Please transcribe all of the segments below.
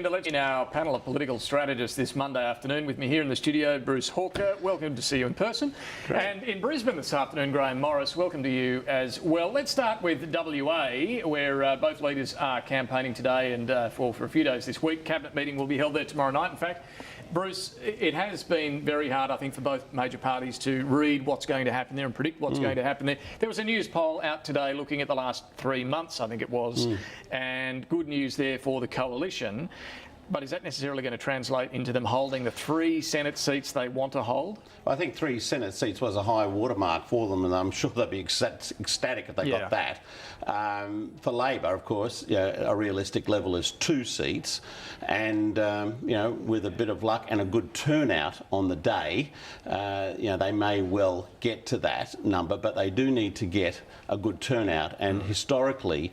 And to let you know, our panel of political strategists this Monday afternoon with me here in the studio, Bruce Hawker, welcome to see you in person. Great. And in Brisbane this afternoon, Grahame Morris, welcome to you as well. Let's start with WA, where both leaders are campaigning today and for a few days this week. Cabinet meeting will be held there tomorrow night, in fact. Bruce, it has been very hard, I think, for both major parties to read what's going to happen there and predict what's going to happen there. There was a news poll out today looking at the last 3 months, I think it was, and good news there for the coalition. But is that necessarily going to translate into them holding the 3 Senate seats they want to hold? I think 3 Senate seats was a high watermark for them, and I'm sure they'd be ecstatic if they got that. For Labor, of course, a realistic level is 2 seats, and with a bit of luck and a good turnout on the day, they may well get to that number, but they do need to get a good turnout. And historically,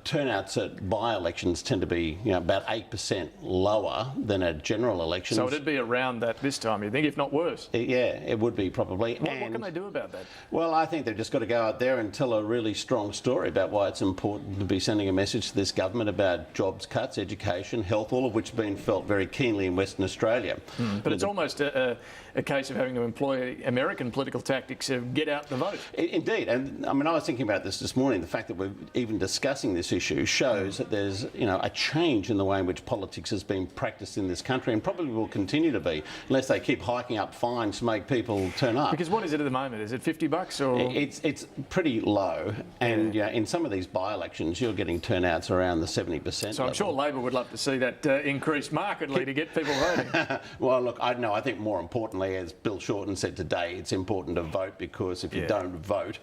turnouts at by-elections tend to be about 8% lower than a general election. So it'd be around that this time, you think, if not worse? Yeah, it would be probably. What can they do about that? Well, I think they've just got to go out there and tell a really strong story about why it's important to be sending a message to this government about jobs cuts, education, health, all of which have been felt very keenly in Western Australia. But it's almost a case of having to employ American political tactics of get out the vote. Indeed, and I mean, I was thinking about this morning. The fact that we're even discussing this issue shows that there's a change in the way in which politics has been practiced in this country, and probably will continue to be unless they keep hiking up fines to make people turn up. Because what is it at the moment? Is it $50 or? It's pretty low, and in some of these by-elections you're getting turnouts around the 70%. So I'm sure Labor would love to see that increase markedly to get people voting. Well, look, I think more importantly, as Bill Shorten said today, it's important to vote, because if you don't vote,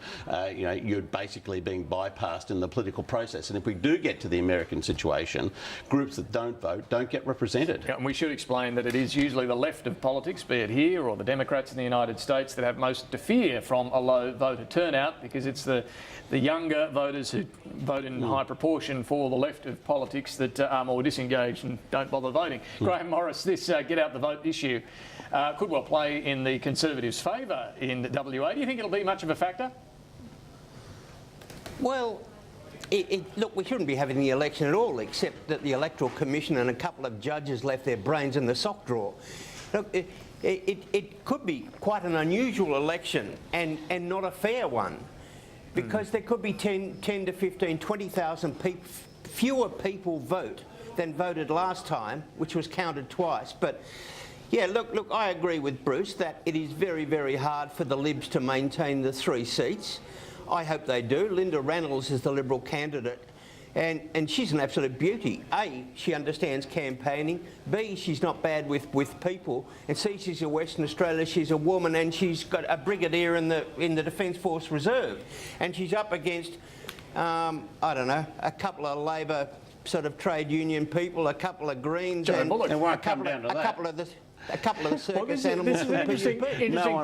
you're basically being bypassed in the political process. And if we do get to the American situation, groups that don't vote don't get represented. And we should explain that it is usually the left of politics, be it here or the Democrats in the United States, that have most to fear from a low voter turnout, because it's the younger voters who vote in high proportion for the left of politics that are more disengaged and don't bother voting. Grahame Morris, this get out the vote issue could well play in the Conservatives' favour in WA. Do you think it'll be much of a factor? Well, look, we shouldn't be having the election at all, except that the Electoral Commission and a couple of judges left their brains in the sock drawer. Look, it could be quite an unusual election and not a fair one, because there could be 10 to 15, 20,000 fewer people vote than voted last time, which was counted twice. But yeah, look, I agree with Bruce that it is very, very hard for the Libs to maintain the 3 seats. I hope they do. Linda Reynolds is the Liberal candidate, and she's an absolute beauty. A, she understands campaigning. B, she's not bad with people. And C, she's a Western Australia. She's a woman, and she's got a brigadier in the Defence Force Reserve, and she's up against I don't know, a couple of Labor sort of trade union people, a couple of Greens, and a couple of the circus animals. This is an interesting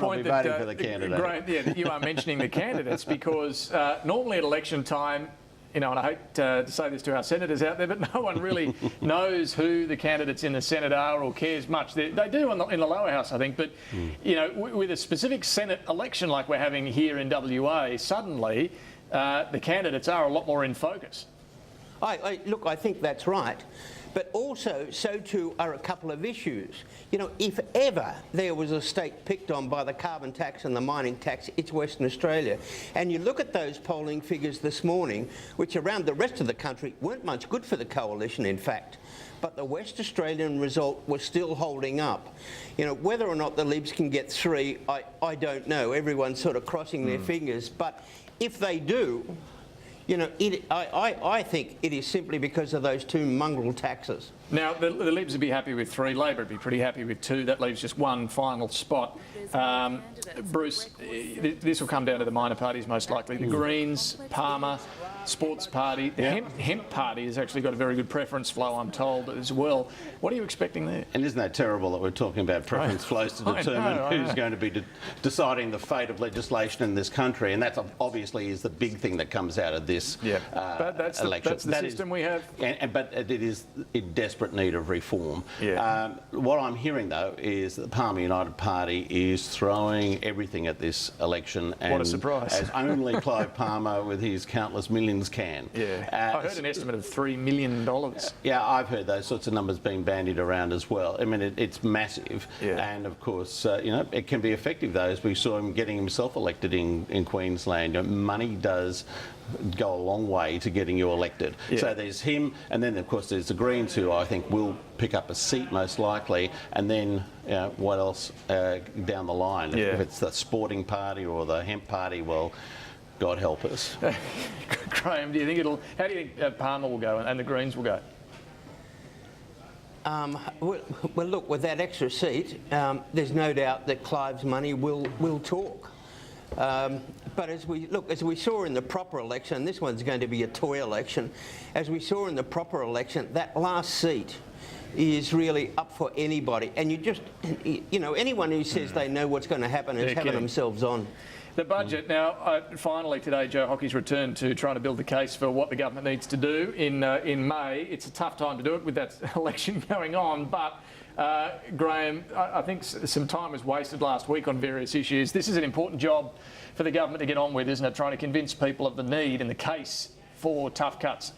point that, for the candidate. Grahame, that you are mentioning the candidates, because normally at election time, and I hate to say this to our senators out there, but no one really knows who the candidates in the Senate are or cares much. They do in the lower house, I think, but with a specific Senate election like we're having here in WA, suddenly the candidates are a lot more in focus. Look, I think that's right. But also, so too are a couple of issues. If ever there was a state picked on by the carbon tax and the mining tax, it's Western Australia. And you look at those polling figures this morning, which around the rest of the country weren't much good for the coalition, in fact. But the West Australian result was still holding up. Whether or not the Libs can get 3, I don't know. Everyone's sort of crossing their fingers. But if they do, I think it is simply because of those 2 mongrel taxes. Now, the Libs would be happy with 3, Labor would be pretty happy with 2. That leaves just one final spot. Bruce, this will come down to the minor parties most likely. The Greens, Palmer, Sports Party. The Hemp Party has actually got a very good preference flow, I'm told, as well. What are you expecting there? And isn't that terrible that we're talking about preference flows to determine who's going to be deciding the fate of legislation in this country? And that obviously is the big thing that comes out of this but that's election. That's the system we have. But it is in desperate need of reform. Yeah. What I'm hearing, though, is that the Palmer United Party is throwing everything at this election. And what a surprise. as only Clive Palmer, with his countless millions Queens can. Yeah, I heard an estimate of $3 million. Yeah, I've heard those sorts of numbers being bandied around as well. I mean, it's massive, and of course, it can be effective though, as we saw him getting himself elected in Queensland. Money does go a long way to getting you elected. Yeah. So there's him, and then of course there's the Greens, who I think will pick up a seat most likely, and then what else down the line? Yeah. If it's the Sporting Party or the Hemp Party, well, God help us. Grahame, do you think how do you think Palmer will go and the Greens will go? Well, look, with that extra seat, there's no doubt that Clive's money will talk. But as we saw in the proper election, this one's going to be a toy election, as we saw in the proper election, that last seat is really up for anybody. And anyone who says they know what's going to happen is having themselves on. The budget. Now, finally today, Joe Hockey's returned to trying to build the case for what the government needs to do in May. It's a tough time to do it with that election going on, but Grahame, I think some time was wasted last week on various issues. This is an important job for the government to get on with, isn't it? Trying to convince people of the need and the case for tough cuts.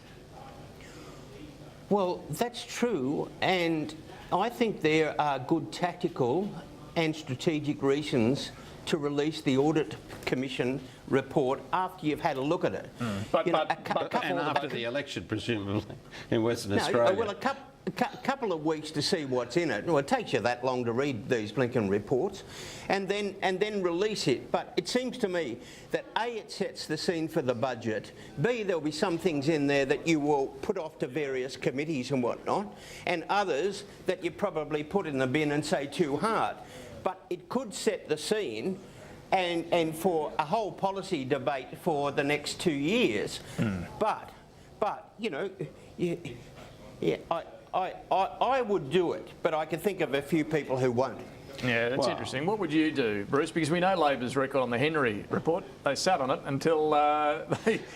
Well, that's true, and I think there are good tactical and strategic reasons to release the Audit Commission report after you've had a look at it. And after the election, presumably, in Western Australia. Well, a couple of weeks to see what's in it. Well, it takes you that long to read these blinking reports, and then release it. But it seems to me that A, it sets the scene for the budget. B, there'll be some things in there that you will put off to various committees and whatnot, and others that you probably put in the bin and say too hard. But it could set the scene and for a whole policy debate for the next 2 years. But I would do it, but I can think of a few people who won't. Yeah, that's interesting. What would you do, Bruce? Because we know Labor's record on the Henry report. They sat on it until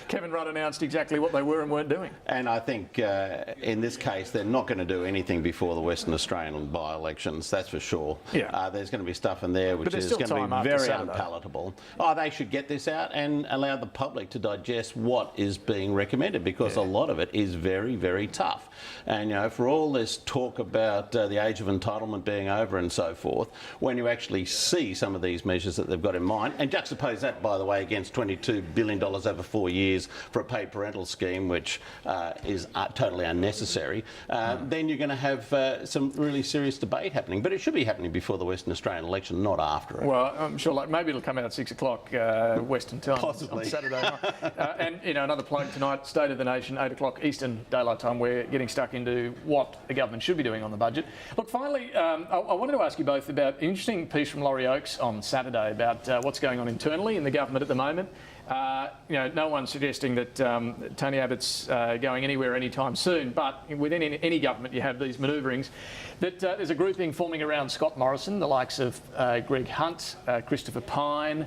Kevin Rudd announced exactly what they were and weren't doing. And I think in this case, they're not going to do anything before the Western Australian by-elections, that's for sure. Yeah. There's going to be stuff in there which is going to be very unpalatable. They should get this out and allow the public to digest what is being recommended, because a lot of it is very, very tough. And, for all this talk about the age of entitlement being over and so forth, when you actually see some of these measures that they've got in mind, and juxtapose that, by the way, against $22 billion over 4 years for a paid parental scheme, which is totally unnecessary, then you're going to have some really serious debate happening. But it should be happening before the Western Australian election, not after it. Well, I'm sure maybe it'll come out at 6 o'clock Western time. Possibly. On Saturday night. And, another plug tonight, State of the Nation, 8 o'clock Eastern Daylight Time. We're getting stuck into what the government should be doing on the budget. Look, finally, I wanted to ask you both about an interesting piece from Laurie Oakes on Saturday about what's going on internally in the government at the moment. No one's suggesting that Tony Abbott's going anywhere anytime soon, but within any government you have these manoeuvrings. That there's a grouping forming around Scott Morrison, the likes of Greg Hunt, Christopher Pyne,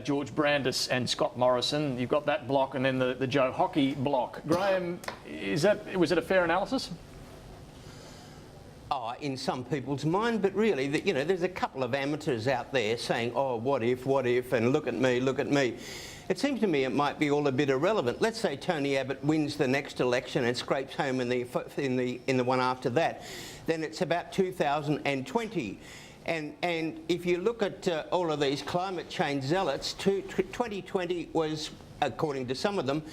George Brandis and Scott Morrison. You've got that block, and then the Joe Hockey block. Grahame, was it a fair analysis? In some people's mind, but really, there's a couple of amateurs out there saying, "Oh, what if?" and "Look at me, look at me." It seems to me it might be all a bit irrelevant. Let's say Tony Abbott wins the next election and scrapes home in the one after that, then it's about 2020. And if you look at all of these climate change zealots, 2020 was, according to some of them,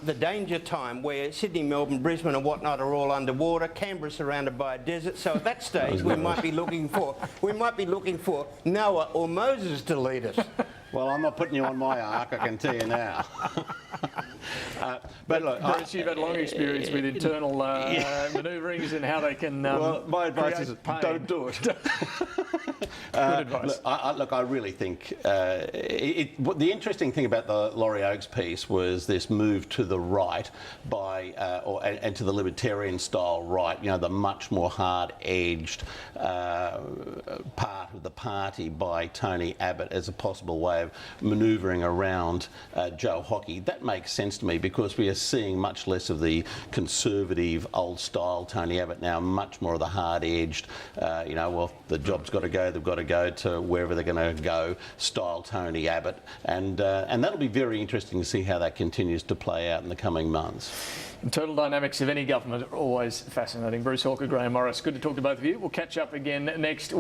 the danger time where Sydney, Melbourne, Brisbane and whatnot are all underwater. Canberra's surrounded by a desert. So at that stage, we might be looking for Noah or Moses to lead us. Well, I'm not putting you on my ark, I can tell you now. But look, Bruce, you've had long experience with internal manoeuvrings and how they can. Well, my advice is don't do it. Good advice. Look, I really think the interesting thing about the Laurie Oakes piece was this move to the right and to the libertarian style right. The much more hard-edged part of the party by Tony Abbott as a possible way of manoeuvring around Joe Hockey. That makes sense against me, because we are seeing much less of the conservative, old-style Tony Abbott now, much more of the hard-edged, well, the job's got to go, they've got to go to wherever they're going to go, style Tony Abbott. And that'll be very interesting to see how that continues to play out in the coming months. Internal dynamics of any government are always fascinating. Bruce Hawker, Grahame Morris, good to talk to both of you. We'll catch up again next